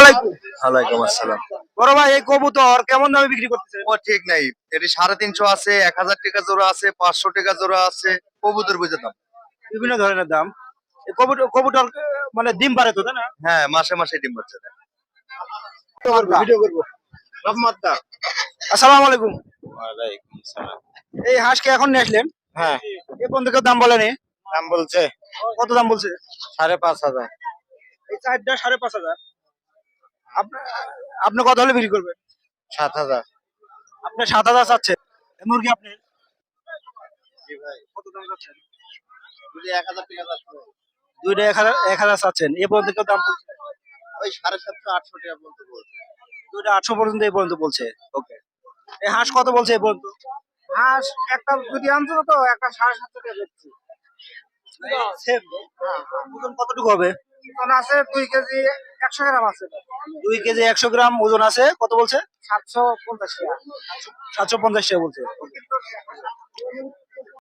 আলাইকুম। ওয়ালাইকুম আসসালাম। বড় ভাই, এই কবুতর কেমন দামে বিক্রি করতেছে? ও ঠিক নাই, এটি 350 আছে, 1000 টাকা জোড়া আছে, 500 টাকা জোড়া আছে, কবুতর বুঝে দাম। বিভিন্ন ধরনের দাম। এই কবুতর কবুতর মানে ডিম পারে তো, তাই না? হ্যাঁ, মাসে মাসে ডিম বাচ্চা দেয়। ভিডিও করবো। রহমতদা। আসসালামু আলাইকুম। ওয়ালাইকুম সালাম। এই হাঁসকে এখন নিয়ে আসলেন? হ্যাঁ, এ পর্যন্ত কেউ দাম বলেনি? দাম বলছে কত দাম বলছে? 5,500। এই চারটা 5,500। আপনি আপনি কত হলে বিক্রি করবেন? 7,000। আপনি 7,000 চাচ্ছেন। এই মুরগি আপনি জি ভাই, কত দাম চাচ্ছেন? যদি 1,000 টাকা আসবে, দুইটা 1,000 চাচ্ছেন। এ পর্যন্ত কেউ দাম বলছে? ওই 750 800 টাকা বলতে বলছে। দুইটা 800 পর্যন্ত এই পর্যন্ত বলছে। ওকে। এই হাঁস কত বলছে এই পর্যন্ত? হাঁস একটা যদি আনছিল তো একটা 750 টাকা বেচছি। সেম। ওজন কতটুকু হবে? ওজন আছে 2 কেজি 100 গ্রাম আছে। 2 কেজি 100 গ্রাম ওজন আছে। কত বলছে? 750 টাকা। 750 টাকা বলছে।